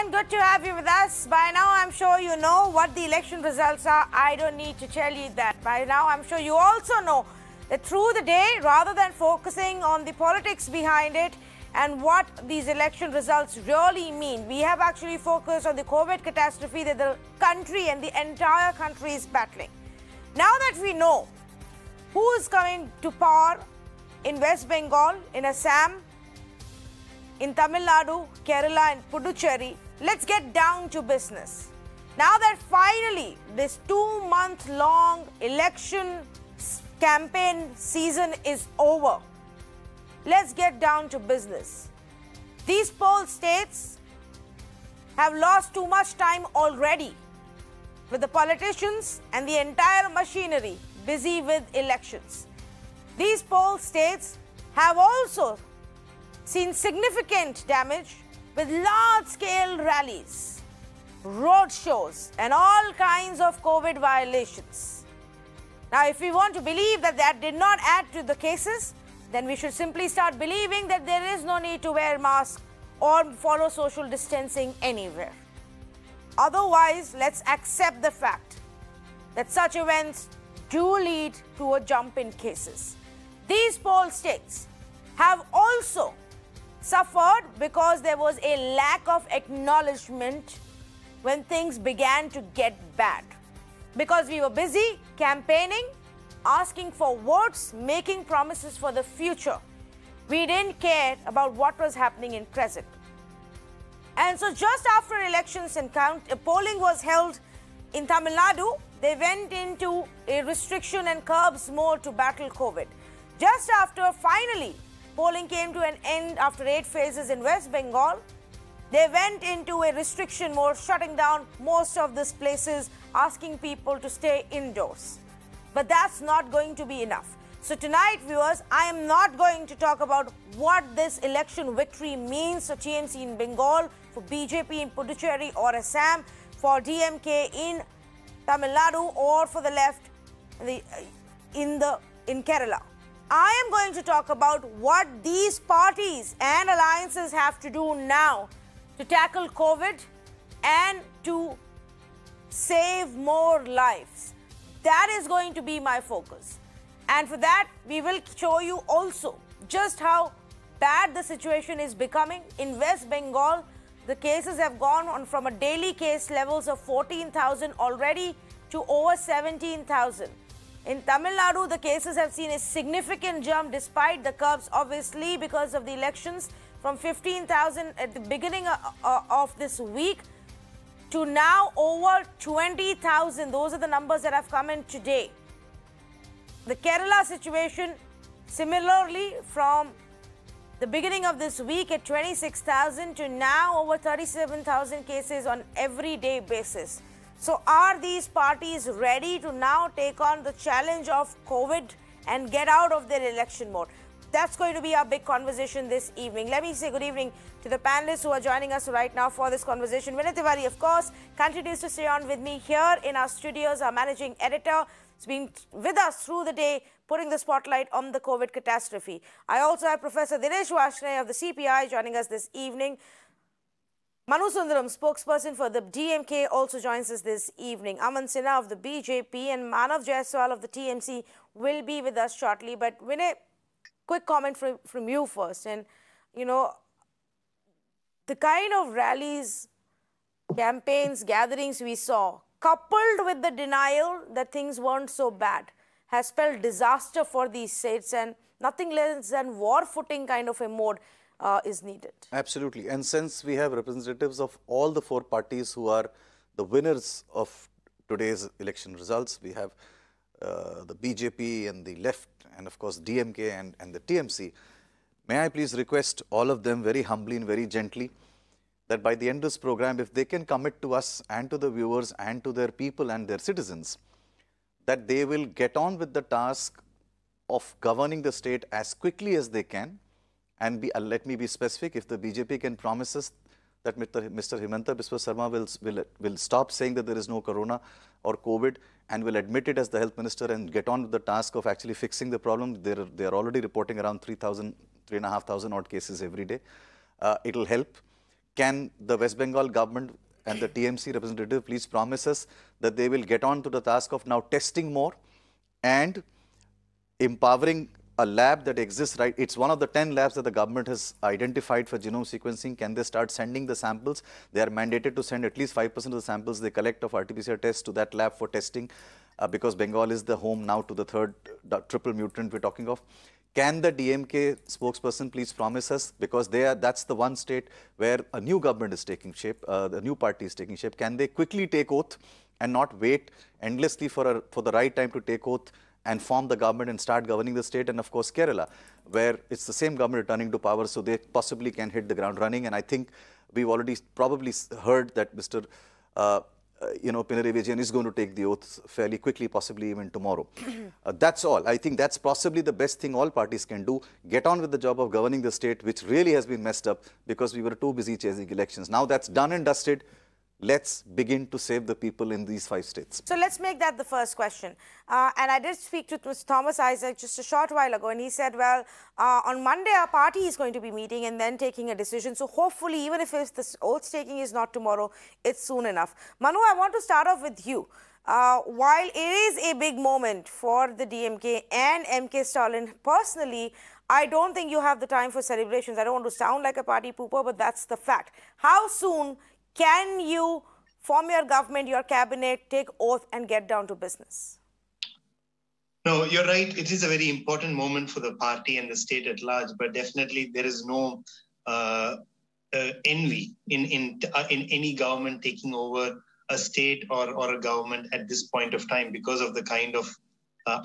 again, good to have you with us. By now, I'm sure you know what the election results are. I don't need to tell you that. By now, I'm sure you also know that through the day, rather than focusing on the politics behind it and what these election results really mean, we have actually focused on the COVID catastrophe that the country and the entire country is battling. Now that we know who is coming to power in West Bengal, in Assam, in Tamil Nadu, Kerala and Puducherry, let's get down to business. Now that finally this 2-month-long election campaign season is over, let's get down to business. These poll states have lost too much time already, with the politicians and the entire machinery busy with elections. These poll states have also seen significant damage with large-scale rallies, road shows and all kinds of COVID violations. Now, if we want to believe that that did not add to the cases, then we should simply start believing that there is no need to wear masks or follow social distancing anywhere. Otherwise, let's accept the fact that such events do lead to a jump in cases. These poll states have also suffered because there was a lack of acknowledgement when things began to get bad. Because we were busy campaigning, asking for votes, making promises for the future. We didn't care about what was happening in present. And so just after elections and polling was held in Tamil Nadu, they went into a restriction and curbs mode to battle COVID. Just after finally polling came to an end after 8 phases in West Bengal, they went into a restriction mode, shutting down most of these places, asking people to stay indoors. But that's not going to be enough. So tonight, viewers, I am not going to talk about what this election victory means for TMC in Bengal, for BJP in Puducherry or Assam, for DMK in Tamil Nadu, or for the left in Kerala. I am going to talk about what these parties and alliances have to do now to tackle COVID and to save more lives. That is going to be my focus. And for that, we will show you also just how bad the situation is becoming. In West Bengal, the cases have gone on from a daily case levels of 14,000 already to over 17,000. In Tamil Nadu, the cases have seen a significant jump despite the curbs, obviously because of the elections, from 15,000 at the beginning of this week to now over 20,000. Those are the numbers that have come in today. The Kerala situation, similarly, from the beginning of this week at 26,000 to now over 37,000 cases on everyday basis. So are these parties ready to now take on the challenge of COVID and get out of their election mode? That's going to be our big conversation this evening. Let me say good evening to the panelists who are joining us right now for this conversation. Vinay Tiwari, of course, continues to stay on with me here in our studios. Our managing editor has been with us through the day, putting the spotlight on the COVID catastrophe. I also have Professor Dinesh Varshney of the CPI joining us this evening. Manu Sundaram, spokesperson for the DMK, also joins us this evening. Aman Sinha of the BJP and Manav Jaiswal of the TMC will be with us shortly. But Vinay, quick comment from you first. And, you know, the kind of rallies, campaigns, gatherings we saw, coupled with the denial that things weren't so bad, has spelled disaster for these states, and nothing less than war footing kind of a mode is needed. Absolutely. And since we have representatives of all the 4 parties who are the winners of today's election results, we have the BJP and the left and of course DMK and the TMC. May I please request all of them very humbly and very gently that by the end of this program, if they can commit to us and to the viewers and to their people and their citizens, that they will get on with the task of governing the state as quickly as they can. And let me be specific, if the BJP can promise us that Mr. Himanta Biswa Sarma will stop saying that there is no corona or COVID and will admit it as the health minister and get on with the task of actually fixing the problem. They are already reporting around 3,500 odd cases every day. It will help. can the West Bengal government and the TMC representative please promise us that they will get on to the task of now testing more and empowering a lab that exists, right? It's one of the 10 labs that the government has identified for genome sequencing. Can they start sending the samples? They are mandated to send at least 5% of the samples they collect of RT-PCR tests to that lab for testing because Bengal is the home now to the third triple mutant we're talking of. Can the DMK spokesperson please promise us, because that's the one state where a new government is taking shape, the new party is taking shape, can they quickly take oath and not wait endlessly for the right time to take oath and form the government and start governing the state? And of course Kerala, where it's the same government returning to power, so they possibly can hit the ground running. And I think we've already probably heard that Mr. Pinarayi Vijayan is going to take the oath fairly quickly, possibly even tomorrow. That's all. I think that's possibly the best thing all parties can do. Get on with the job of governing the state, which really has been messed up because we were too busy chasing elections. Now that's done and dusted. Let's begin to save the people in these 5 states. So let's make that the first question. And I did speak to Mr. Thomas Isaac just a short while ago, and he said, well, on Monday our party is going to be meeting and then taking a decision. So hopefully, even if this oath taking is not tomorrow, it's soon enough. Manu, I want to start off with you. While it is a big moment for the DMK and MK Stalin, personally, I don't think you have the time for celebrations. I don't want to sound like a party pooper, but that's the fact. How soon can you form your government, your cabinet, take oath and get down to business? No, you're right. It is a very important moment for the party and the state at large, but definitely there is no envy in any government taking over a state or a government at this point of time because of the kind of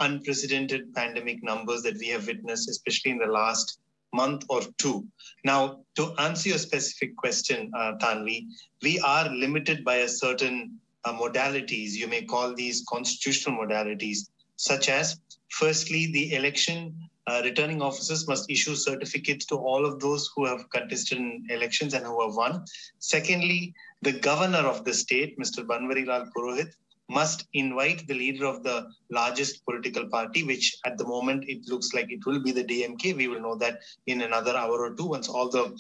unprecedented pandemic numbers that we have witnessed, especially in the last month or two. Now, to answer your specific question, Tanvi, we are limited by a certain modalities. You may call these constitutional modalities, such as, firstly, the election returning officers must issue certificates to all of those who have contested in elections and who have won. Secondly, the governor of the state, Mr. Banwarilal Purohit, must invite the leader of the largest political party, which at the moment it looks like it will be the DMK. We will know that in another hour or two once all the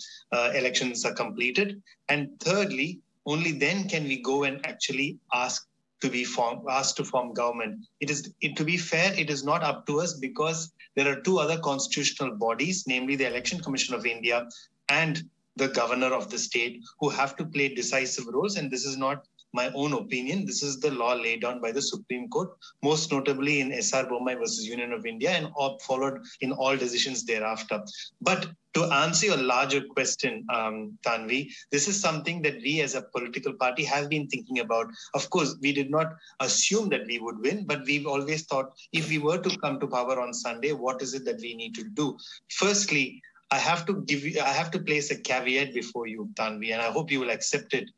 elections are completed. And thirdly, only then can we go and actually asked to form government. To be fair, it is not up to us because there are 2 other constitutional bodies, namely the Election Commission of India and the governor of the state, who have to play decisive roles. And this is not my own opinion. This is the law laid down by the Supreme Court, most notably in SR Bommai versus Union of India, and followed in all decisions thereafter. But to answer your larger question, Tanvi, this is something that we as a political party have been thinking about. Of course, we did not assume that we would win, but we've always thought if we were to come to power on Sunday, what is it that we need to do? Firstly, I have to place a caveat before you, Tanvi, and I hope you will accept it.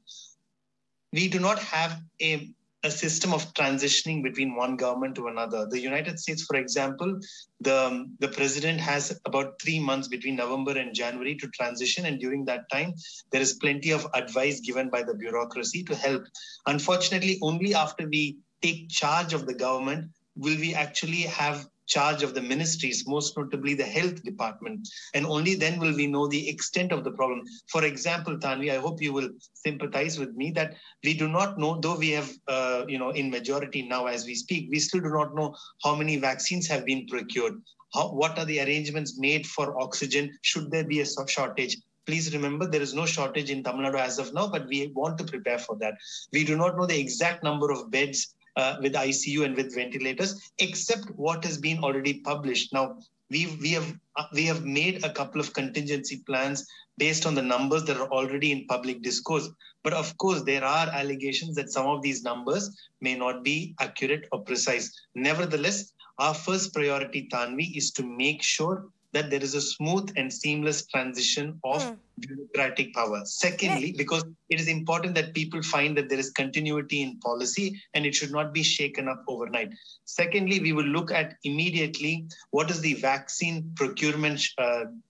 We do not have a system of transitioning between one government to another. The United States, for example, the president has about 3 months between November and January to transition. And during that time, there is plenty of advice given by the bureaucracy to help. Unfortunately, only after we take charge of the government will we actually have charge of the ministries, most notably the health department. And only then will we know the extent of the problem. For example, Tanvi, I hope you will sympathize with me that we do not know, though we have, in majority now as we speak, we still do not know how many vaccines have been procured. What are the arrangements made for oxygen? Should there be a shortage? Please remember, there is no shortage in Tamil Nadu as of now, but we want to prepare for that. We do not know the exact number of beds with ICU and with ventilators, except what has been already published. Now, we have made a couple of contingency plans based on the numbers that are already in public discourse. But of course, there are allegations that some of these numbers may not be accurate or precise. Nevertheless, our first priority, Tanvi, is to make sure that there is a smooth and seamless transition of bureaucratic power. Secondly, because it is important that people find that there is continuity in policy and it should not be shaken up overnight. Secondly, we will look at immediately what is the vaccine procurement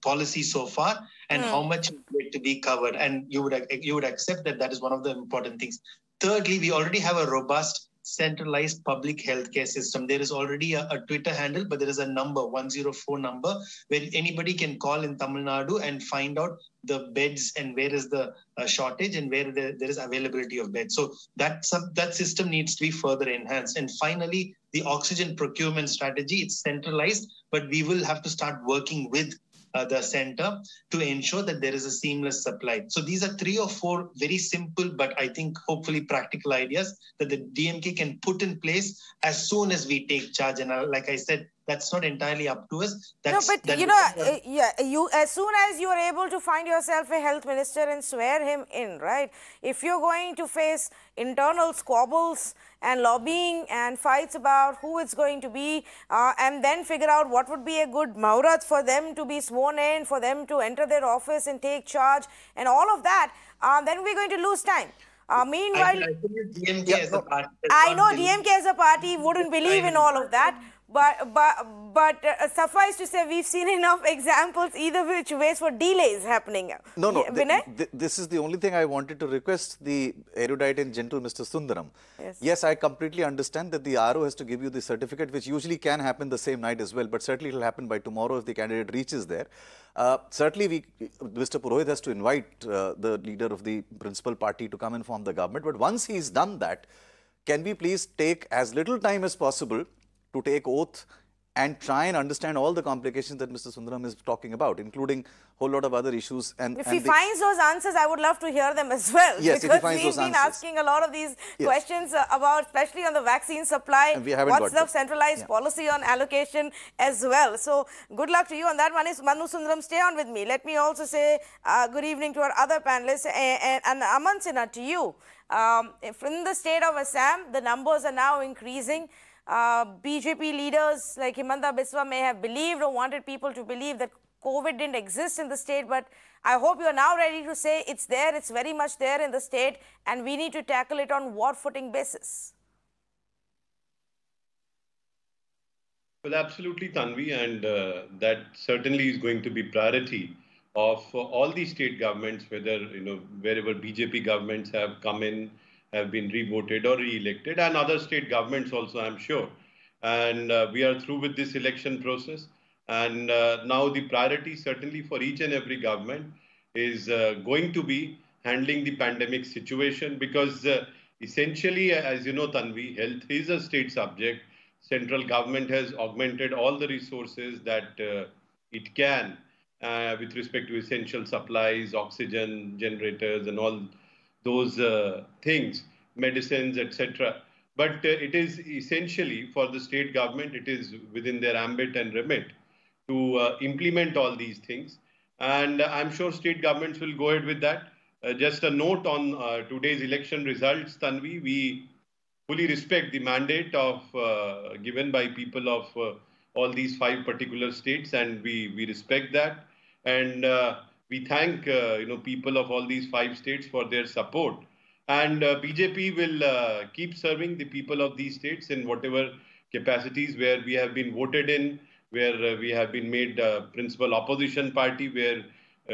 policy so far and how much is yet to be covered. And you would accept that that is one of the important things. Thirdly, we already have a robust centralized public healthcare system. There is already a Twitter handle, but there is a number, 104 number, where anybody can call in Tamil Nadu and find out the beds and where is the shortage and where there is availability of beds. So that system needs to be further enhanced. And finally, the oxygen procurement strategy, it's centralized, but we will have to start working with the center to ensure that there is a seamless supply. So these are 3 or 4 very simple, but I think hopefully practical ideas that the DMK can put in place as soon as we take charge. And like I said, that's not entirely up to us. That's, no, but you as soon as you are able to find yourself a health minister and swear him in, right? If you're going to face internal squabbles and lobbying and fights about who it's going to be, and then figure out what would be a good Maurat for them to be sworn in, for them to enter their office and take charge, and all of that, then we're going to lose time. Meanwhile, DMK as a party, I know DMK as a party wouldn't believe in all of that. But suffice to say, we've seen enough examples either which ways for delays happening. No, Vinay? This is the only thing I wanted to request the erudite and gentle Mr. Sundaram. Yes, I completely understand that the RO has to give you the certificate, which usually can happen the same night as well, but certainly it will happen by tomorrow if the candidate reaches there. Certainly, Mr. Purohit has to invite the leader of the principal party to come and form the government. But once he's done that, can we please take as little time as possible to take oath and try and understand all the complications that Mr. Sundaram is talking about, including a whole lot of other issues. If he finds those answers, I would love to hear them as well. Yes, because we've been asking a lot of these questions about, especially on the vaccine supply, what's the centralized policy on allocation as well. So good luck to you on that one. Is Manu Sundaram, stay on with me. Let me also say good evening to our other panelists, and Aman Sinha, to you. From the state of Assam, the numbers are now increasing. BJP leaders like Himanta Biswa may have believed or wanted people to believe that COVID didn't exist in the state, but I hope you are now ready to say it's there, it's very much there in the state, and we need to tackle it on war footing basis. Well, absolutely, Tanvi, and that certainly is going to be priority of all the state governments, whether, wherever BJP governments have come in, have been re-voted or re-elected, and other state governments also, I'm sure. And we are through with this election process. And now the priority certainly for each and every government is going to be handling the pandemic situation, because essentially, as you know, Tanvi, health is a state subject. Central government has augmented all the resources that it can with respect to essential supplies, oxygen generators, and all those things, medicines, etc. But it is essentially for the state government, it is within their ambit and remit to implement all these things. And I'm sure state governments will go ahead with that. Just a note on today's election results, Tanvi, we fully respect the mandate of given by people of all these 5 particular states, and we respect that. And we thank people of all these 5 states for their support. And BJP will keep serving the people of these states in whatever capacities where we have been voted in, where we have been made principal opposition party, where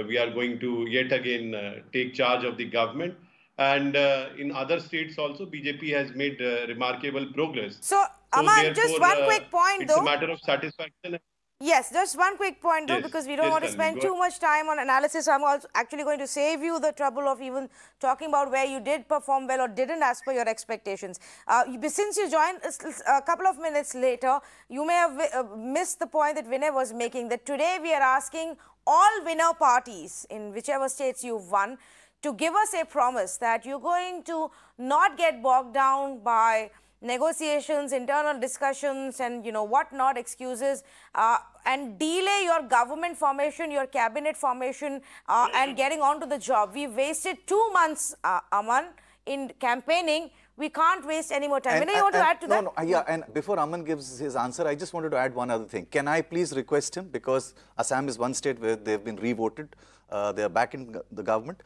we are going to yet again take charge of the government. And in other states also, BJP has made remarkable progress. So Aman, just one quick point though. It's a matter of satisfaction. Yes, just one quick point though, because we don't want to spend too much time on analysis. So I'm also actually going to save you the trouble of even talking about where you did perform well or didn't as per your expectations. Since you joined a couple of minutes later, you may have missed the point that Vinay was making, that today we are asking all winner parties in whichever states you've won to give us a promise that you're going to not get bogged down by negotiations, internal discussions, and whatnot excuses, and delay your government formation, your cabinet formation, and getting on to the job. We've wasted 2 months, Aman, in campaigning. We can't waste any more time. Vinay, you want to add to that? No, yeah, and before Aman gives his answer, I just wanted to add one other thing. Can I please request him, because Assam is one state where they've been re-voted, they are back in the government.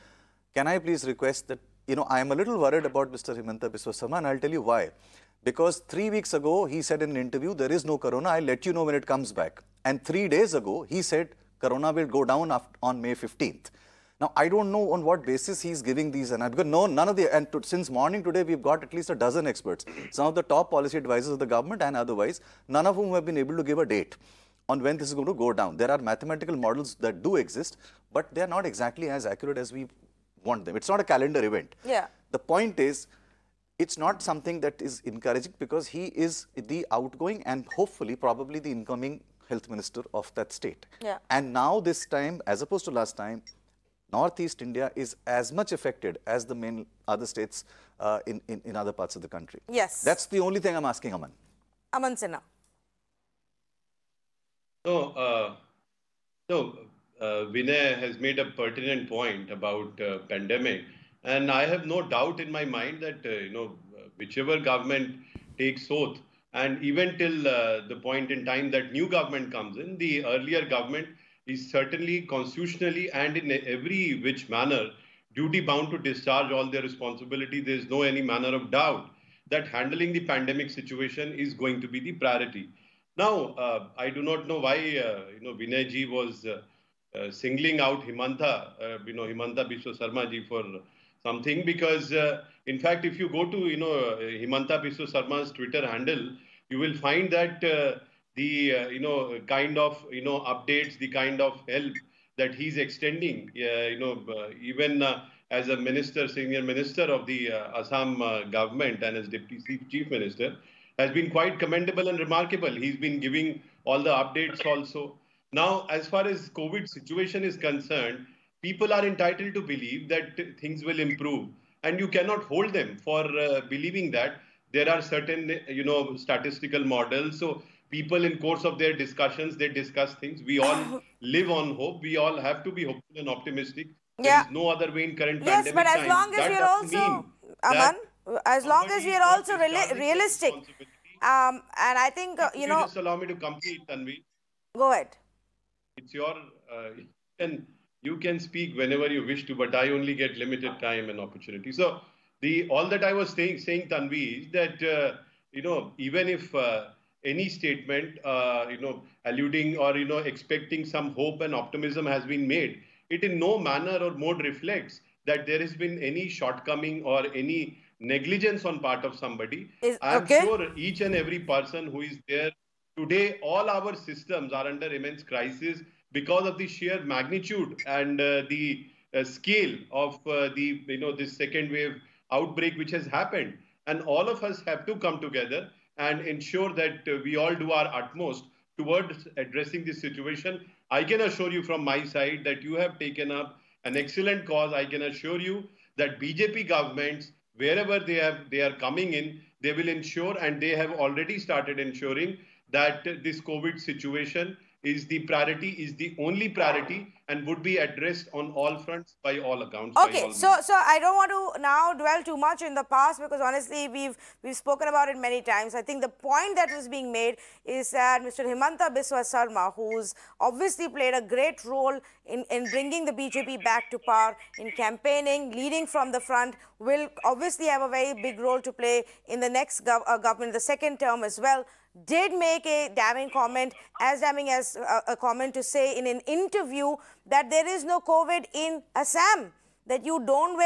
Can I please request that, I am a little worried about Mr. Himanta Biswa Sarma, and I'll tell you why. Because 3 weeks ago, he said in an interview, there is no corona, I'll let you know when it comes back. And 3 days ago, he said corona will go down on May 15th. Now, I don't know on what basis he's giving these, and because none of the, and since morning today, we've got at least a dozen experts, some of the top policy advisors of the government and otherwise, none of whom have been able to give a date on when this is going to go down. There are mathematical models that do exist, but they are not exactly as accurate as we want them. It's not a calendar event. Yeah. The point is, it's not something that is encouraging because he is the outgoing and hopefully probably the incoming health minister of that state. Yeah. And now this time, as opposed to last time, Northeast India is as much affected as the main other states in other parts of the country. Yes. That's the only thing I'm asking, Aman. Aman Sinha. No, Vinay has made a pertinent point about pandemic. And I have no doubt in my mind that, whichever government takes oath, and even till the point in time that new government comes in, the earlier government is certainly constitutionally and in every which manner duty bound to discharge all their responsibility. There is no any manner of doubt that handling the pandemic situation is going to be the priority. Now, I do not know why, Vinay ji was singling out Himanta, Himanta Biswa Sarma ji for something, because in fact, if you go to, Himanta Biswa Sarma's Twitter handle, you will find that the, kind of, updates, the kind of help that he's extending, even as a minister, senior minister of the Assam government and as deputy chief minister, has been quite commendable and remarkable. He's been giving all the updates also. Now, as far as COVID situation is concerned, people are entitled to believe that things will improve, and you cannot hold them for believing that. There are certain, statistical models. So people in course of their discussions, they discuss things. We all live on hope. We all have to be hopeful and optimistic. Yeah. There is no other way in current yes, pandemic but as times. long as we're also, Aman, as long as we're also realistic, and I think, Just allow me to complete, Tanvi. Go ahead. It's your, you can speak whenever you wish to, but I only get limited time and opportunity. So all that I was saying, Tanvi, is that, even if any statement, alluding or, expecting some hope and optimism has been made, it in no manner or mode reflects that there has been any shortcoming or any negligence on part of somebody. I'm sure each and every person who is there today, all our systems are under immense crisis because of the sheer magnitude and the scale of this second wave outbreak which has happened. And all of us have to come together and ensure that we all do our utmost towards addressing this situation. I can assure you from my side that you have taken up an excellent cause. I can assure you that BJP governments, wherever they are coming in, they will ensure, and they have already started ensuring, that this COVID situation is the priority, is the only priority, and would be addressed on all fronts by all accounts. Okay, so I don't want to now dwell too much in the past, because honestly we've spoken about it many times. I think the point that was being made is that Mr. Himanta Biswa Sarma, who's obviously played a great role in bringing the BJP back to power, in campaigning, leading from the front, will obviously have a very big role to play in the next government, the second term as well, did make a damning comment, as damning as a comment to say in an interview that there is no COVID in Assam, that you don't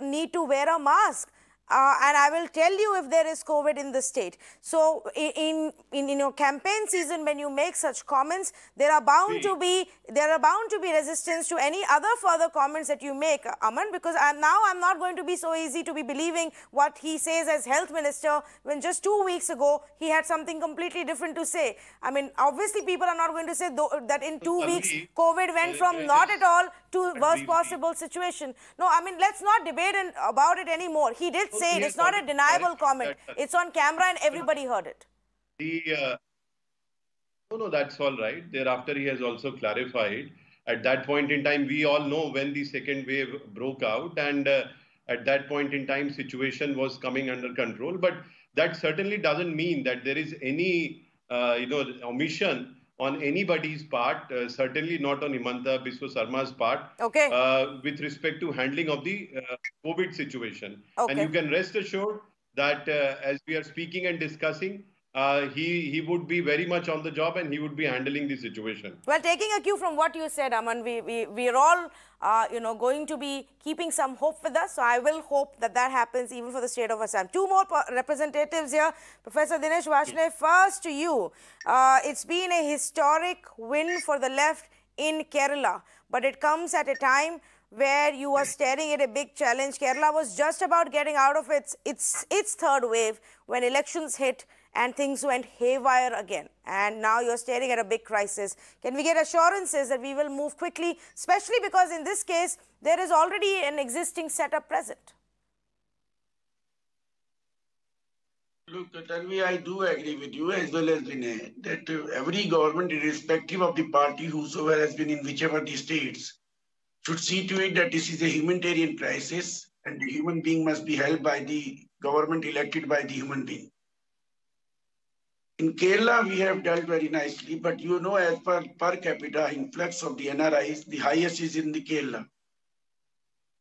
need to wear a mask. And I will tell you if there is COVID in the state. So in campaign season, when you make such comments, there are bound to be resistance to any other further comments that you make, Aman, because I'm not going to be so easy to be believing what he says as health minister, when just 2 weeks ago he had something completely different to say. I mean, obviously people are not going to say that in 2 weeks COVID went from not at all to worst possible situation. No, I mean, let's not debate about it anymore. He did say it. It's not a deniable comment. It's on camera and everybody heard it. No, that's all right. Thereafter, he has also clarified. At that point in time, we all know when the second wave broke out, and at that point in time, situation was coming under control. But that certainly doesn't mean that there is any, omission on anybody's part, certainly not on Himanta Biswa Sarma's part, with respect to handling of the COVID situation. And you can rest assured that as we are speaking and discussing, he would be very much on the job, and he would be handling the situation. Well, taking a cue from what you said, Aman, we are all going to be keeping some hope with us. So I will hope that that happens even for the state of Assam. Two more representatives here. Professor Dinesh Varshney, first to you. It's been a historic win for the left in Kerala, but it comes at a time where you are staring at a big challenge. Kerala was just about getting out of its third wave when elections hit and things went haywire again. And now you're staring at a big crisis. Can we get assurances that we will move quickly, especially because in this case, there is already an existing setup present? Look, Tanvi, I do agree with you as well as Vinay that every government, irrespective of the party, whosoever has been in whichever the states, should see to it that this is a humanitarian crisis and the human being must be held by the government elected by the human being. In Kerala, we have dealt very nicely, but you know, as per capita influx of the NRIs, the highest is in the Kerala.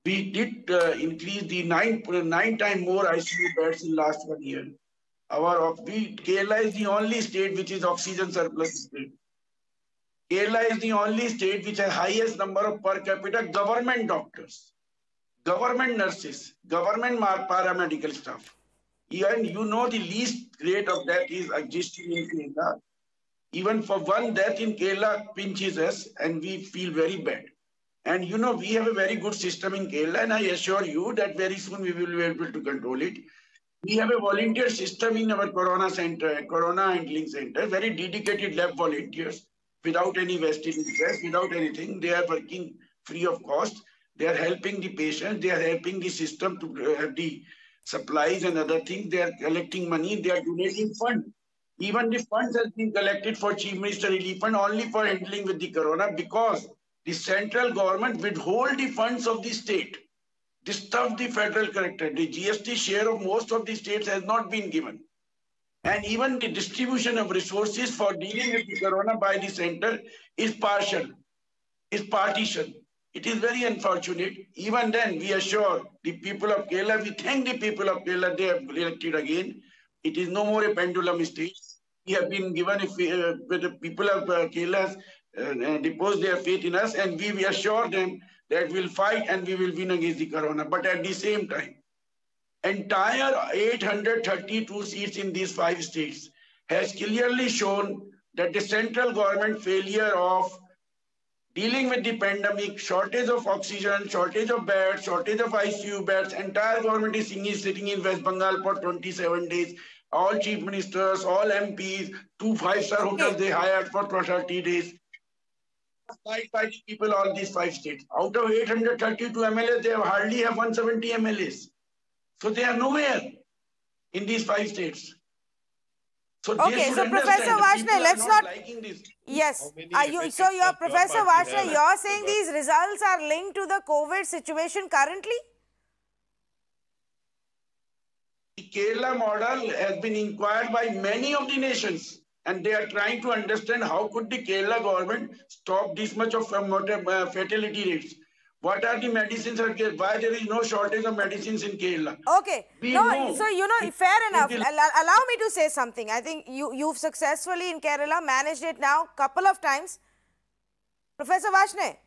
We did increase the nine times more ICU beds in last 1 year. Kerala is the only state which is oxygen surplus state. Kerala is the only state which has highest number of per capita government doctors, government nurses, government paramedical staff. Even you know the least rate of death is existing in Kerala. Even for one death in Kerala pinches us and we feel very bad. And you know, we have a very good system in Kerala and I assure you that very soon we will be able to control it. We have a volunteer system in our Corona Center, Corona Handling Center, very dedicated lab volunteers without any vested interest, without anything. They are working free of cost. They are helping the patients. They are helping the system to have the supplies and other things. They are collecting money. They are donating funds. Even the funds has been collected for Chief Minister Relief Fund only for handling with the Corona because the central government withhold the funds of the state. This stuff the federal character. The GST share of most of the states has not been given. And even the distribution of resources for dealing with the Corona by the center is partial, is partition. It is very unfortunate. Even then, we assure the people of Kerala, we thank the people of Kerala, they have elected again. It is no more a pendulum state. We have been given, with the people of Kerala deposed their faith in us, and we assure them that we'll fight and we will win against the Corona. But at the same time, entire 832 seats in these 5 states has clearly shown that the central government failure of dealing with the pandemic, shortage of oxygen, shortage of beds, shortage of ICU beds, entire government is sitting in West Bengal for 27 days. All chief ministers, all MPs, 2 5-star hotels they hired for 30 days. By the people, all these 5 states. Out of 832 MLAs, they hardly have 170 MLAs. So they are nowhere in these 5 states. So okay, so Professor Varshney, let's not. Yes, so you're Professor Varshney, you're saying these results are linked to the COVID situation currently? The Kerala model has been inquired by many of the nations. And they are trying to understand how could the Kerala government stop this much of fatality rates. What are the medicines? Why there is no shortage of medicines in Kerala? Okay. So, you know, fair enough. Allow me to say something. I think you've successfully in Kerala managed it now couple of times. Professor Varshney.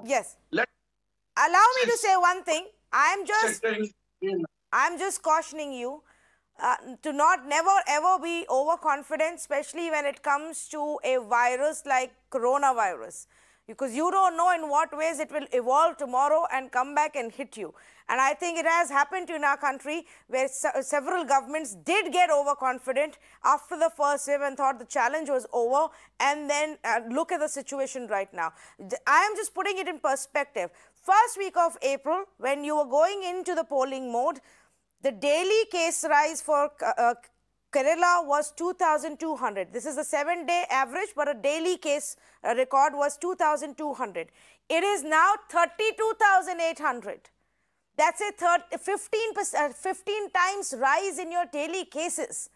Yes. Allow me to say one thing. I'm just cautioning you. To never ever be overconfident, especially when it comes to a virus like coronavirus, because you don't know in what ways it will evolve tomorrow and come back and hit you. And I think it has happened in our country where several governments did get overconfident after the first wave and thought the challenge was over, and then look at the situation right now. I am just putting it in perspective. First week of April, when you were going into the polling mode, the daily case rise for Kerala was 2,200. This is the 7-day average, but a daily case record was 2,200. It is now 32,800. That's a 15 times rise in your daily cases.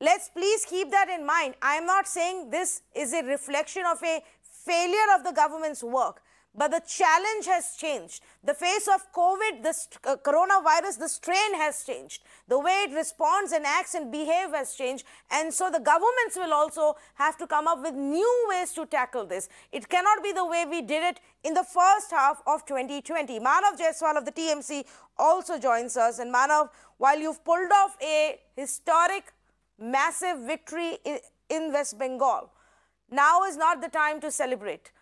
Let's please keep that in mind. I am not saying this is a reflection of a failure of the government's work, But the challenge has changed. The face of COVID, the coronavirus, the strain has changed. The way it responds and acts and behaves has changed. And so the governments will also have to come up with new ways to tackle this. It cannot be the way we did it in the first half of 2020. Manav Jaiswal of the TMC also joins us. And Manav, while you've pulled off a historic, massive victory in West Bengal, now is not the time to celebrate.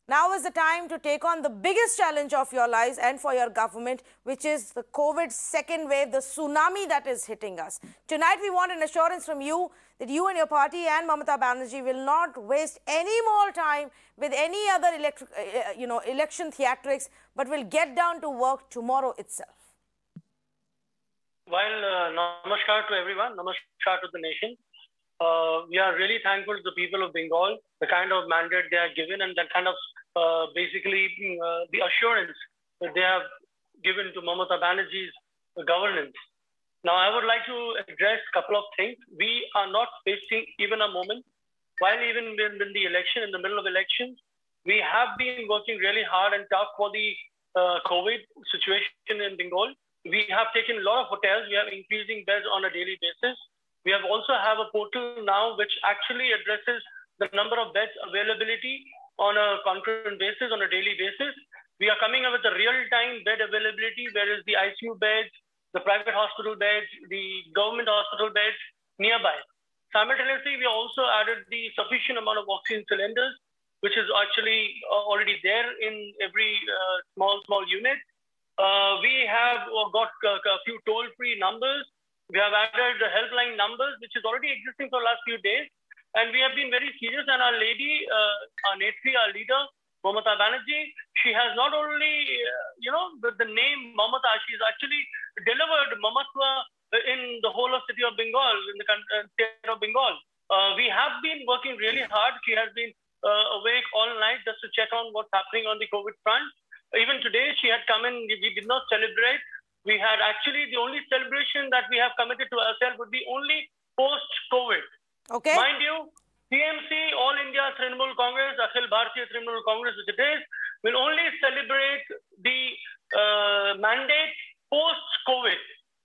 Now is the time to take on the biggest challenge of your lives and for your government, which is the COVID second wave, the tsunami that is hitting us. Tonight, we want an assurance from you that you and your party and Mamata Banerjee will not waste any more time with any other election theatrics, but will get down to work tomorrow itself. Well, namaskar to everyone, namaskar to the nation. We are really thankful to the people of Bengal, the kind of mandate they are given and that kind of the assurance that they have given to Mamata Banerjee's governance. Now, I would like to address a couple of things. We are not facing even a moment, while even in the election, in the middle of elections, we have been working really hard and tough for the COVID situation in Bengal. We have taken a lot of hotels. We have increasing beds on a daily basis. We have also have a portal now which actually addresses the number of beds availability on a concurrent basis, on a daily basis. We are coming up with a real-time bed availability, whereas the ICU beds, the private hospital beds, the government hospital beds nearby. Simultaneously, we also added the sufficient amount of oxygen cylinders, which is actually already there in every small unit. We have got a few toll-free numbers. We have added the helpline numbers, which is already existing for the last few days. And we have been very serious. And our lady, our Netri, our leader, Mamata Banerjee, she has not only, the name Mamata, she's actually delivered Mamatwa in the whole of city of Bengal, in the state of Bengal. We have been working really hard. She has been awake all night just to check on what's happening on the COVID front. Even today, she had come in, we did not celebrate. We had actually the only celebration that we have committed to ourselves would be only post-COVID. Okay. Mind you, TMC, All India Trinamool Congress, Akhil Bharatiya Trinamool Congress, which it is, will only celebrate the mandate post-COVID.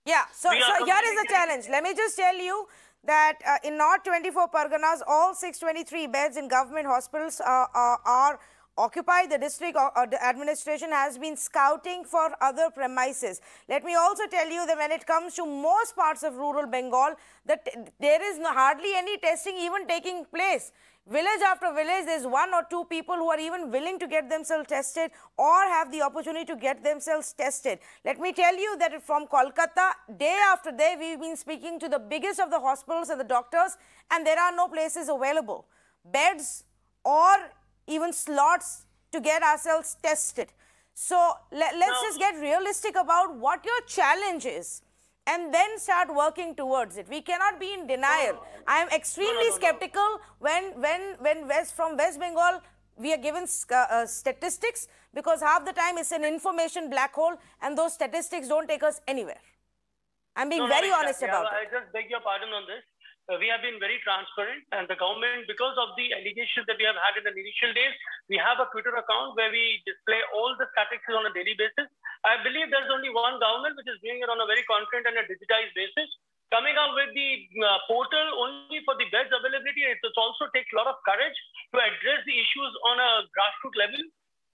Yeah, so here is the challenge. Let me just tell you that in North 24 Parganas, all 623 beds in government hospitals are occupied. The district administration has been scouting for other premises. Let me also tell you that when it comes to most parts of rural Bengal, that there is hardly any testing even taking place. Village after village, there's one or two people who are even willing to get themselves tested or have the opportunity to get themselves tested. Let me tell you that from Kolkata, day after day, we've been speaking to the biggest of the hospitals and the doctors, and there are no places available, beds or even slots to get ourselves tested. So let's just get realistic about what your challenge is and then start working towards it. We cannot be in denial. I am extremely skeptical when from West Bengal we are given statistics, because half the time it's an information black hole and those statistics don't take us anywhere. I'm being very honest about it. I just beg your pardon on this. We have been very transparent, and the government, because of the allegations that we have had in the initial days, we have a Twitter account where we display all the statistics on a daily basis. I believe there's only one government which is doing it on a very concurrent and a digitized basis. Coming up with the portal only for the beds availability, it also takes a lot of courage to address the issues on a grassroots level.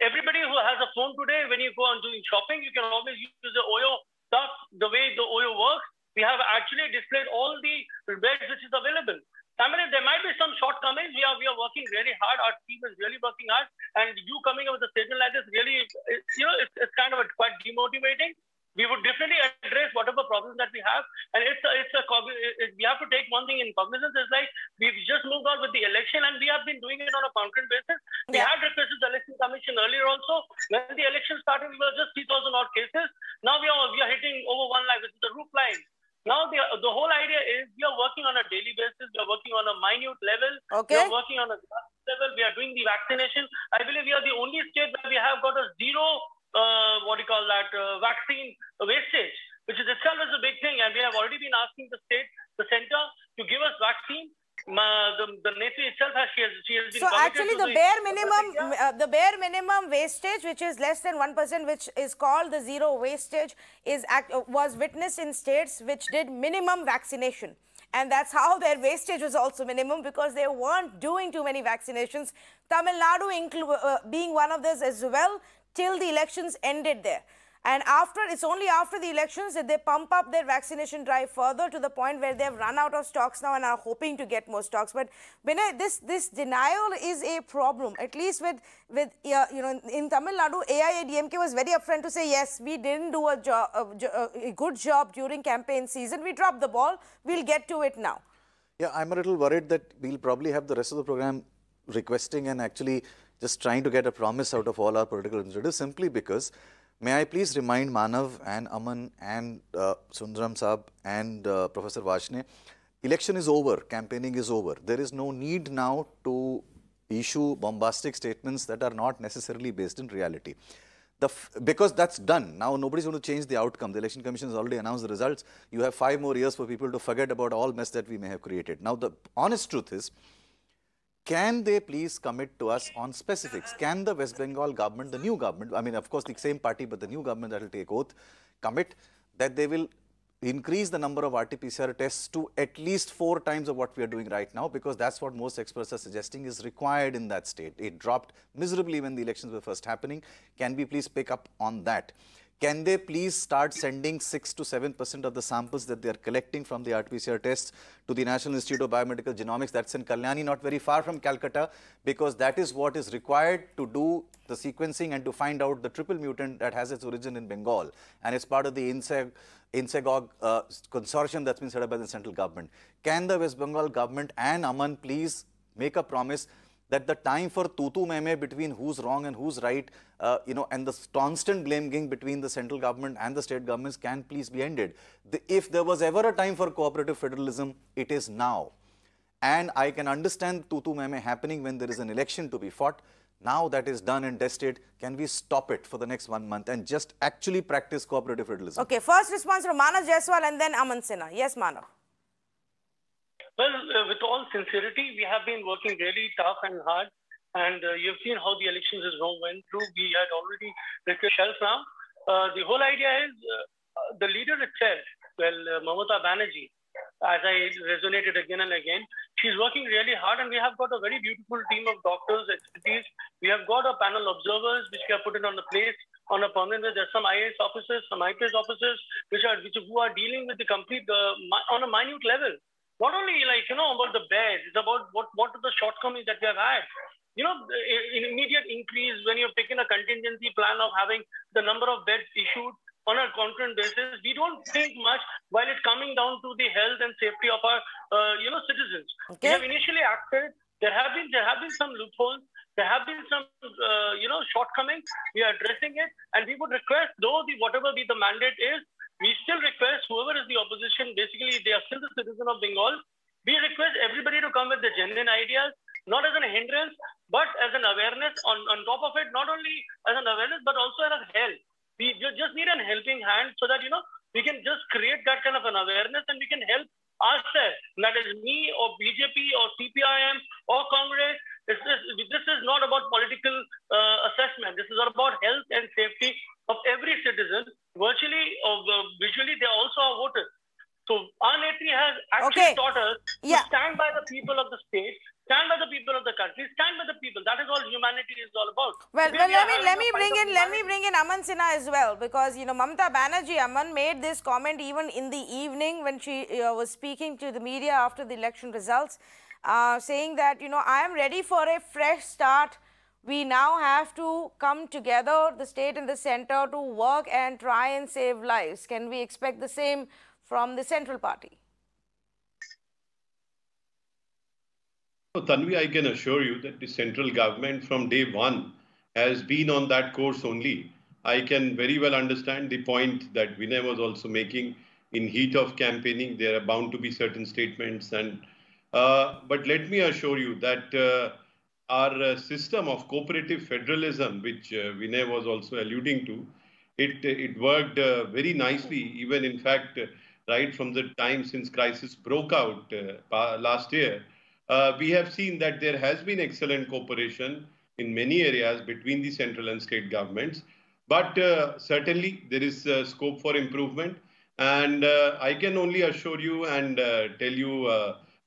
Everybody who has a phone today, when you go on doing shopping, you can always use the OYO stuff, the way the OYO works. We have actually displayed all the beds which is available. I mean, there might be some shortcomings. We are working really hard. Our team is really working hard. And you coming up with a statement like this, really, it's kind of quite demotivating. We would definitely address whatever problems that we have. And we have to take one thing in cognizance. It's like we've just moved on with the election and we have been doing it on a concurrent basis. We had requested the election commission earlier also. When the election started, we were just 3,000 odd cases. Now we are hitting over 1 lakh, which is the roof line. Now, the whole idea is we are working on a daily basis. We are working on a minute level. Okay. We are working on a level. We are doing the vaccination. I believe we are the only state where we have got a zero, vaccine wastage, which is itself is a big thing. And we have already been asking the state, the center, to give us vaccine. the Netri itself she has been so actually the bare minimum wastage, which is less than 1%, which is called the zero wastage, was witnessed in states which did minimum vaccination. And that's how their wastage was also minimum, because they weren't doing too many vaccinations. Tamil Nadu being one of those as well, till the elections ended there. And it's only after the elections that they pump up their vaccination drive further, to the point where they've run out of stocks now and are hoping to get more stocks. But Vinay, this denial is a problem, at least with in Tamil Nadu. AIADMK was very upfront to say, yes, we didn't do a good job during campaign season. We dropped the ball. We'll get to it now. Yeah, I'm a little worried that we'll probably have the rest of the program requesting and actually just trying to get a promise out of all our political representatives, simply because, may I please remind Manav and Aman and Sundaram Saab and Professor Varshney, election is over, campaigning is over. There is no need now to issue bombastic statements that are not necessarily based in reality. Because that's done. Now nobody's going to change the outcome. The Election Commission has already announced the results. You have 5 more years for people to forget about all mess that we may have created. Now the honest truth is, can they please commit to us on specifics? Can the West Bengal government, the new government, I mean, of course, the same party, but the new government that will take oath, commit that they will increase the number of RT-PCR tests to at least 4 times of what we are doing right now, because that's what most experts are suggesting is required in that state. It dropped miserably when the elections were first happening. Can we please pick up on that? Can they please start sending 6 to 7% of the samples that they are collecting from the RT-PCR tests to the National Institute of Biomedical Genomics? That's in Kalyani, not very far from Calcutta, because that is what is required to do the sequencing and to find out the triple mutant that has its origin in Bengal. And it's part of the INSEGOG consortium that's been set up by the central government. Can the West Bengal government and Aman please make a promise that the time for tutu meme between who's wrong and who's right, and the constant blame game between the central government and the state governments can please be ended. If there was ever a time for cooperative federalism, it is now. And I can understand tutu meme happening when there is an election to be fought. Now that is done and tested, can we stop it for the next 1 month and just actually practice cooperative federalism? Okay, first response from Manav Jaiswal and then Aman Sinha. Yes, Manav. Well, with all sincerity, we have been working really tough and hard, and you've seen how the elections went through. We had already requested shelf now. The whole idea is the leader itself, Mamata Banerjee, as I resonated again and again, she's working really hard, and we have got a very beautiful team of doctors, expertise. We have got a panel observers which we have put it on the place on a permanent basis. There's some IAS officers, some IPS officers who are dealing with the complete on a minute level. Not only about the beds, it's about what are the shortcomings that we have had. An immediate increase when you've taken a contingency plan of having the number of beds issued on a concurrent basis. We don't think much while it's coming down to the health and safety of our citizens. Okay. We have initially acted. There have been some loopholes. There have been some shortcomings. We are addressing it, and we would request, though whatever be the mandate is, we still request whoever is the opposition, basically they are still the citizen of Bengal. We request everybody to come with the genuine ideas, not as an hindrance, but as an awareness on top of it, not only as an awareness, but also as help. We just need a helping hand so that, we can just create that kind of an awareness and we can help ourselves. That is me or BJP or CPIM or Congress. This is not about political assessment. This is about health and safety of every citizen. Virtually or visually, they also are voters. So our Netri has actually taught us to stand by the people of the state, stand by the people of the country, stand by the people. That is all humanity is all about. Well, let me bring in Aman Sinha as well, because Mamata Banerjee, Aman made this comment even in the evening when she was speaking to the media after the election results, saying that I am ready for a fresh start. We now have to come together, the state and the center, to work and try and save lives. Can we expect the same from the central party? So, Tanvi, I can assure you that the central government from day one has been on that course only. I can very well understand the point that Vinay was also making. In heat of campaigning, there are bound to be certain statements. But let me assure you that our system of cooperative federalism, which Vinay was also alluding to, it worked very nicely, even in fact, right from the time since crisis broke out last year. we have seen that there has been excellent cooperation in many areas between the central and state governments. But certainly there is scope for improvement. And I can only assure you and tell you,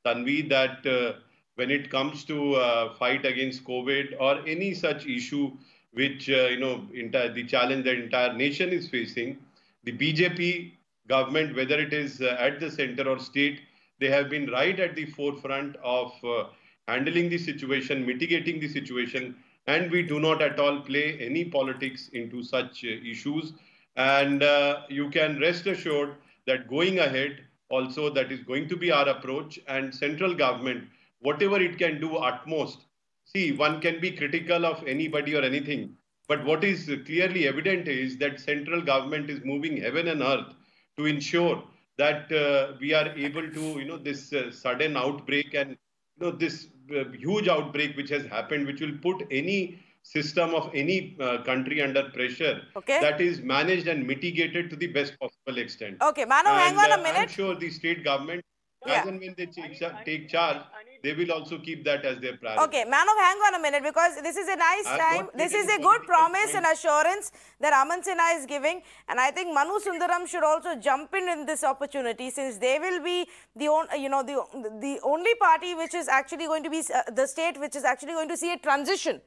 Tanvi, that when it comes to fight against COVID or any such issue which, the challenge the entire nation is facing, the BJP government, whether it is at the center or state, they have been right at the forefront of handling the situation, mitigating the situation, and we do not at all play any politics into such issues. And you can rest assured that going ahead, also that is going to be our approach, and central government, whatever it can do utmost. See, one can be critical of anybody or anything, but what is clearly evident is that central government is moving heaven and earth to ensure that we are able to, this sudden outbreak and this huge outbreak which has happened, which will put any system of any country under pressure, that is managed and mitigated to the best possible extent. Okay, Manu, hang on a minute. I'm sure the state government, as and when they take charge, they will also keep that as their priority. Okay, Manu, hang on a minute, because this is a nice time. This is a good promise and assurance that Aman Sinha is giving. And I think Manu Sundaram should also jump in this opportunity, since they will be the only party which is actually going to be the state which is actually going to see a transition.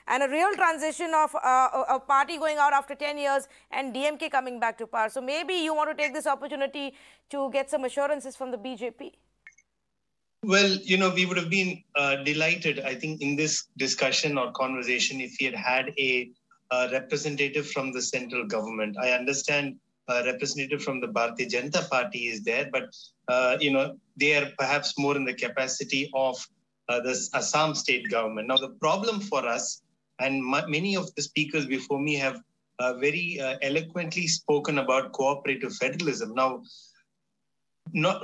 And a real transition of a party going out after 10 years and DMK coming back to power. So maybe you want to take this opportunity to get some assurances from the BJP. Well, we would have been delighted, I think, in this discussion or conversation if we had a representative from the central government. I understand a representative from the Bharatiya Janata Party is there, but, they are perhaps more in the capacity of the Assam state government. Now, the problem for us, and many of the speakers before me have very eloquently spoken about cooperative federalism. Now,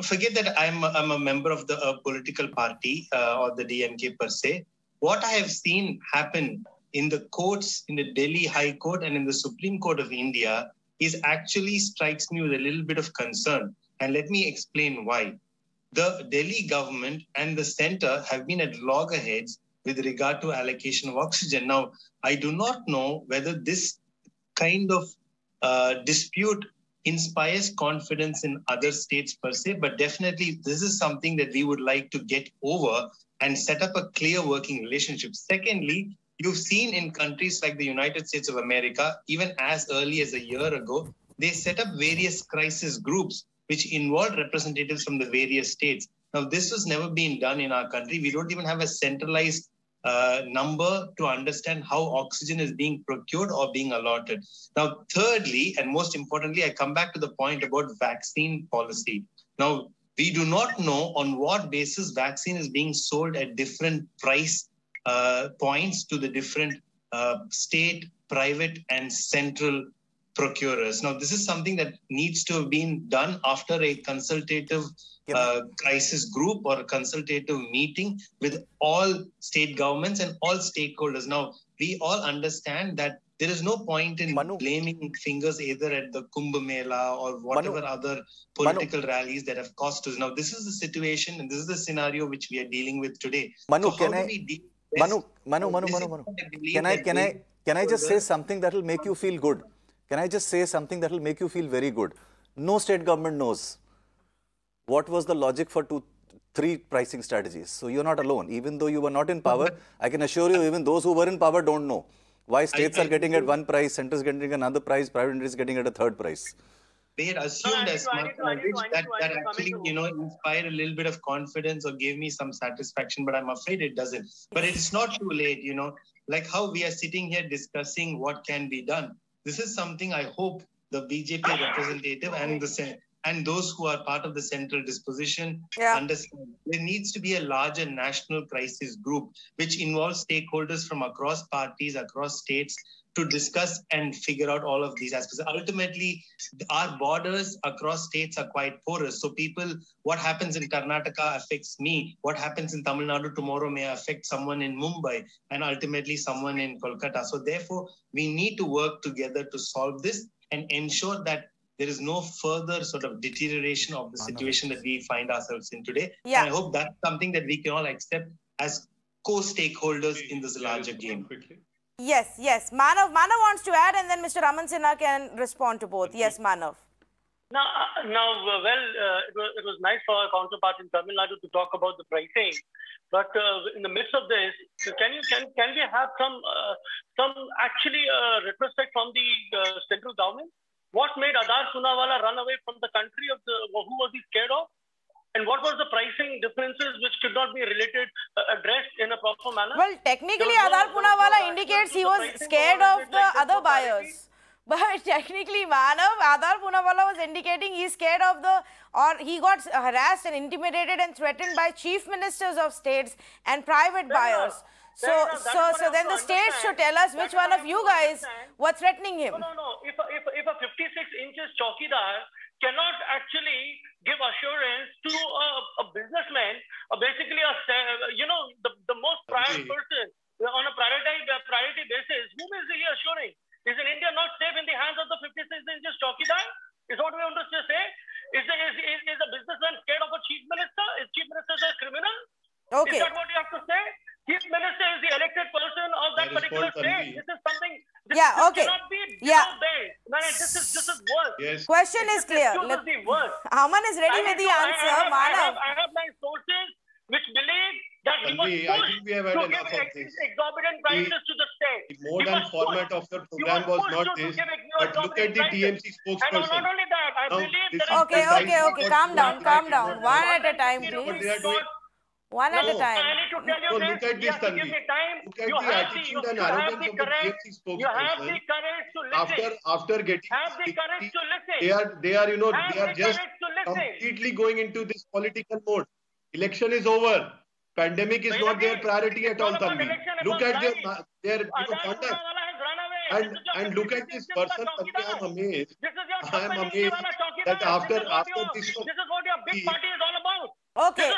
forget that I'm a member of the political party or the DMK per se. What I have seen happen in the courts, in the Delhi High Court and in the Supreme Court of India is actually strikes me with a little bit of concern. And let me explain why. The Delhi government and the center have been at loggerheads with regard to allocation of oxygen. Now, I do not know whether this kind of dispute inspires confidence in other states per se, but definitely this is something that we would like to get over and set up a clear working relationship. Secondly, you've seen in countries like the United States of America, even as early as a year ago, they set up various crisis groups which involved representatives from the various states. Now, this has never been done in our country. We don't even have a centralized number to understand how oxygen is being procured or being allotted. Now, thirdly, and most importantly, I come back to the point about vaccine policy. Now, we do not know on what basis vaccine is being sold at different price points to the different state, private, and central procurers. Now, this is something that needs to have been done after a consultative crisis group or a consultative meeting with all state governments and all stakeholders. Now, we all understand that there is no point in blaming fingers either at the Kumbh Mela or whatever other political rallies that have cost us. Now, this is the situation and this is the scenario which we are dealing with today. Manu, so can I just say something that will make you feel good? Can I just say something that will make you feel very good? No state government knows what was the logic for 3 pricing strategies. So you're not alone. Even though you were not in power, I can assure you, even those who were in power don't know why states are getting at one price, centers getting another price, private industry is getting at a third price. They had assumed as much that actually, inspired a little bit of confidence or gave me some satisfaction, but I'm afraid it doesn't. But it's not too late, like how we are sitting here discussing what can be done. This is something I hope the BJP representative and those who are part of the central disposition understand. There needs to be a larger national crisis group which involves stakeholders from across parties, across states to discuss and figure out all of these aspects. Ultimately, our borders across states are quite porous. So what happens in Karnataka affects me. What happens in Tamil Nadu tomorrow may affect someone in Mumbai and ultimately someone in Kolkata. So therefore, we need to work together to solve this and ensure that there is no further sort of deterioration of the situation that we find ourselves in today. Yeah. And I hope that's something that we can all accept as co-stakeholders in this larger game. Yes, yes. Manav wants to add, and then Mr. Aman Sinha can respond to both. Yes, Manav. It was nice for our counterpart in Tamil Nadu to talk about the pricing, but in the midst of this, can we have some actually retrospect from the central government? What made Aadhar Poonawalla run away from the country who was he scared of? And what was the pricing differences which could not be addressed in a proper manner? Well, technically, Aadhar Poonawalla indicates he was scared of the other buyers. But technically, Manav, Aadhar Poonawalla was indicating he's scared of he got harassed and intimidated and threatened by chief ministers of states and private buyers. So then the state should tell us which one of you guys were threatening him. No. If a 56 inches chowkidar cannot actually give assurance to a businessman, basically the most prior person on a priority basis, whom is he assuring? Is India not safe in the hands of the 56 inches chowkidar? Is what we want to say? Is a businessman scared of a chief minister? Is chief minister a criminal? Okay. Is that what you have to say? Chief minister is the elected person of that particular state. This is something. This cannot be based. This is worse. Yes. Question is clear. Aman is ready with the answer. I have my sources which believe that he was pushed to give exorbitant prices to the state. The mode and format of the program was not this, but look at the TMC spokesperson. And not only that, I believe that... Okay. Calm down. One at a time, please. One at a time. I need to tell you look at this, Tanvi. Look at the attitude and arrogance of the TMC spokesperson. You have the courage to listen. After getting... Have the courage to listen. They are just completely going into this political mode. Election is over. Pandemic is not their priority at all, Tanvi. Look at their conduct. And look at this person, Tanvi, I'm amazed. I am amazed that after this... This is what your big party is all about. Okay.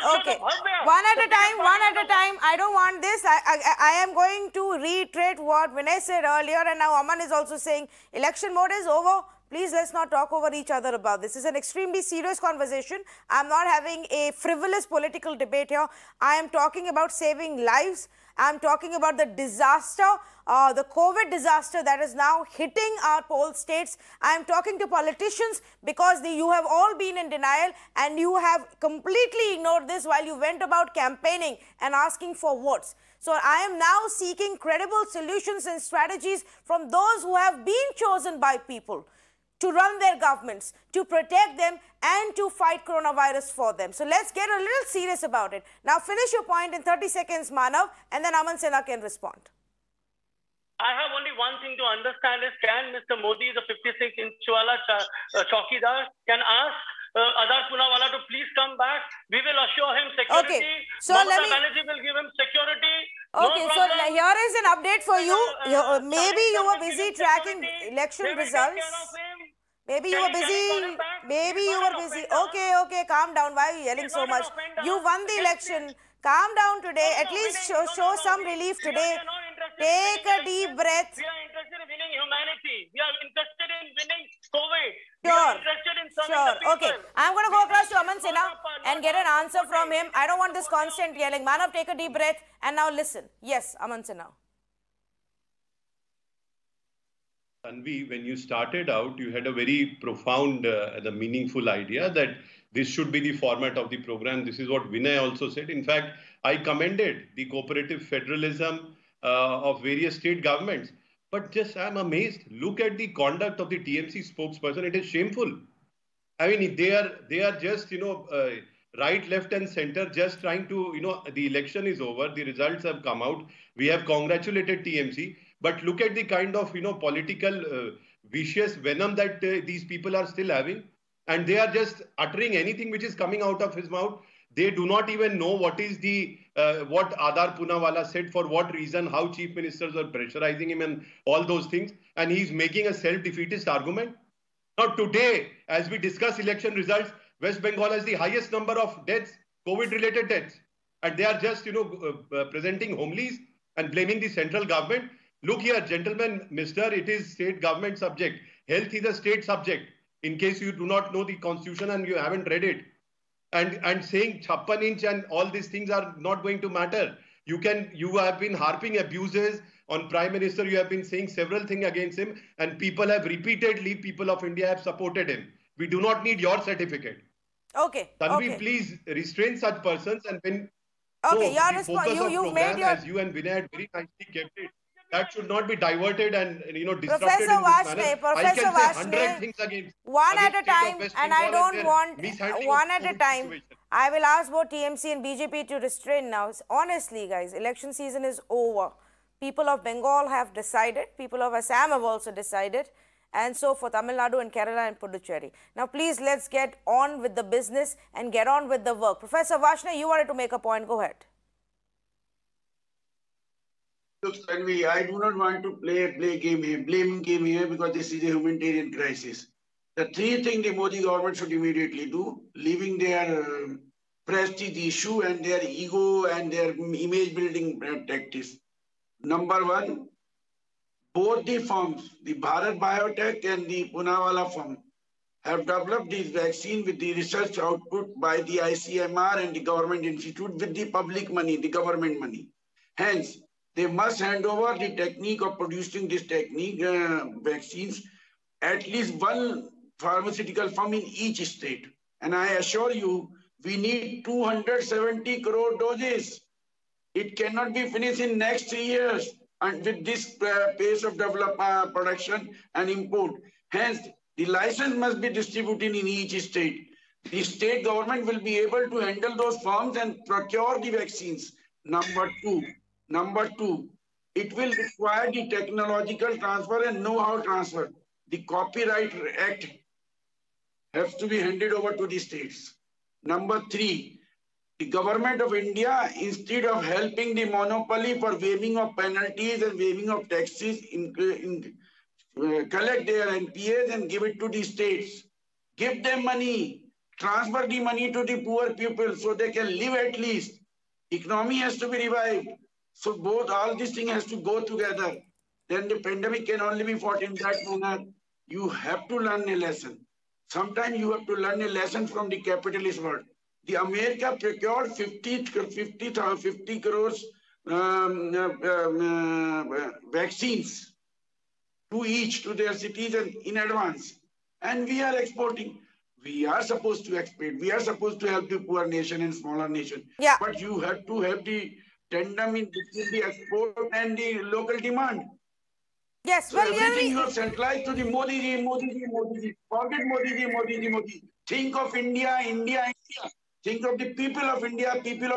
One at a time. I don't want this. I am going to reiterate what Vinay said earlier, and now Aman is also saying election mode is over. Please, let's not talk over each other about this. This is an extremely serious conversation. I'm not having a frivolous political debate here. I am talking about saving lives. I'm talking about the disaster, the COVID disaster that is now hitting our poll states. I am talking to politicians because you have all been in denial and you have completely ignored this while you went about campaigning and asking for votes. So I am now seeking credible solutions and strategies from those who have been chosen by people to run their governments, to protect them and to fight coronavirus for them. So let's get a little serious about it. Now finish your point in 30 seconds, Manav, and then Aman Sinha can respond. I have only one thing to understand is, can Mr. Modi, the 56-inch wala chowkidar, can ask Aadhar Poonawalla to please come back? We will assure him security. Okay. So Mamata Banerjee will give him security. Okay, so here is an update for you. Maybe you were busy tracking election results. Maybe you were busy. Okay, calm down. Why are you yelling so much? You won the election. Calm down today. At least show some relief today. Take a deep breath. We are interested in winning humanity. We are interested in winning COVID. Sure. Okay. I'm going to go across to Aman Sinha and get an answer from him. I don't want this constant yelling. Manav, take a deep breath and now listen. Yes, Aman Sinha. Tanvi, when you started out, you had a very profound and meaningful idea that this should be the format of the program. This is what Vinay also said. In fact, I commended the cooperative federalism of various state governments. But just I'm amazed. Look at the conduct of the TMC spokesperson. It is shameful. I mean, they are just, right, left and center, just trying to, the election is over. The results have come out. We have congratulated TMC. But look at the kind of, political vicious venom that these people are still having. And they are just uttering anything which is coming out of his mouth. They do not even know what is what Aadhar Poonawalla said, for what reason, how chief ministers are pressurizing him and all those things. And he's making a self-defeatist argument. Now today, as we discuss election results, West Bengal has the highest number of deaths, COVID-related deaths. And they are just, presenting homilies and blaming the central government. Look here, gentlemen, mister, it is state government subject. Health is a state subject. in case you do not know the constitution and you haven't read it. And saying 56 inch and all these things are not going to matter. You have been harping abuses on Prime Minister. You have been saying several things against him, and people of India have supported him. We do not need your certificate. Okay. Tanvi, please restrain such persons, and when your response, you made your, as you and Vinay had very nicely kept it, that should not be diverted and disrupted Professor in this Varshney, manner. Professor I can Varshney, say 100 things against one at a time, and I don't want one at a time. Situation. I will ask both TMC and BJP to restrain now. Honestly, guys, election season is over. People of Bengal have decided. People of Assam have also decided. And so for Tamil Nadu and Kerala and Puducherry. Now, please, let's get on with the business and get on with the work. Professor Varshney, you wanted to make a point. Go ahead. Look, Tanvi, I do not want to play blame game here because this is a humanitarian crisis. The three things the Modi government should immediately do, leaving their prestige issue and their ego and their image building tactics. Number one, both the firms, the Bharat Biotech and the Poonawalla firm, have developed this vaccine with the research output by the ICMR and the government institute with the public money, the government money. Hence, they must hand over the technique of producing this vaccines, at least one pharmaceutical firm in each state. And I assure you, we need 270 crore doses. It cannot be finished in next 3 years and with this pace of production and import. Hence, the license must be distributed in each state. The state government will be able to handle those firms and procure the vaccines. Number two, it will require the technological transfer and know-how transfer. The Copyright Act has to be handed over to the states. Number three, the government of India, instead of helping the monopoly for waiving of penalties and waiving of taxes, collect their NPAs and give it to the states. Give them money, transfer the money to the poor people so they can live at least. Economy has to be revived. So all these things has to go together. Then the pandemic can only be fought in that manner. You have to learn a lesson. Sometimes you have to learn a lesson from the capitalist world. The America procured 50 crores vaccines to their citizens in advance. And we are exporting. We are supposed to export. We are supposed to help the poor nation and smaller nation. Yeah. But you have to have the tandem in between the export and the local demand. Yes, So well, everything you have centralized to the Modi ji. Forget Modi ji. Think of India. Think of the people of India, and people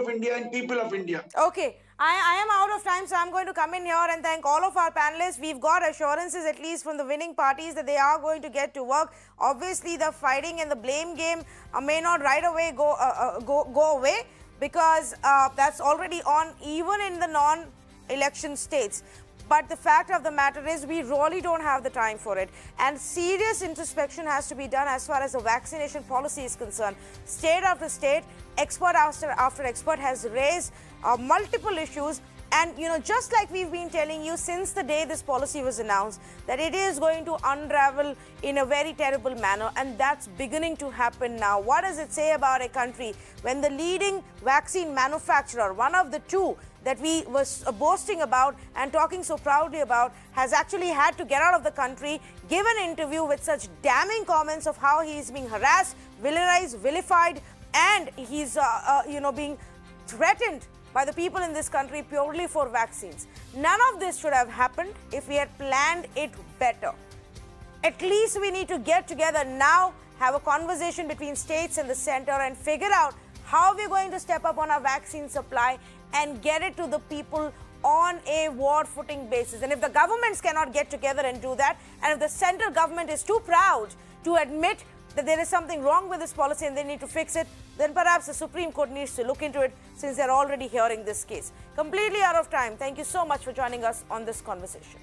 of India. Okay, I am out of time, so I'm going to come in here and thank all of our panelists. We've got assurances, at least from the winning parties, that they are going to get to work. Obviously, the fighting and the blame game may not right away go away, because that's already on even in the non-election states. But the fact of the matter is, we really don't have the time for it. And serious introspection has to be done as far as the vaccination policy is concerned. State after state, expert after expert has raised multiple issues. And, just like we've been telling you since the day this policy was announced, that it is going to unravel in a very terrible manner. And that's beginning to happen now. What does it say about a country when the leading vaccine manufacturer, one of the two that we was boasting about and talking so proudly about, has actually had to get out of the country, give an interview with such damning comments of how he is being harassed, villainized, vilified, and he's, being threatened by the people in this country purely for vaccines. None of this should have happened if we had planned it better. At least we need to get together now, have a conversation between states and the center and figure out how we're going to step up on our vaccine supply and get it to the people on a war footing basis. And if the governments cannot get together and do that, and if the central government is too proud to admit that there is something wrong with this policy and they need to fix it, then perhaps the Supreme Court needs to look into it, since they're already hearing this case. Completely out of time. Thank you so much for joining us on this conversation.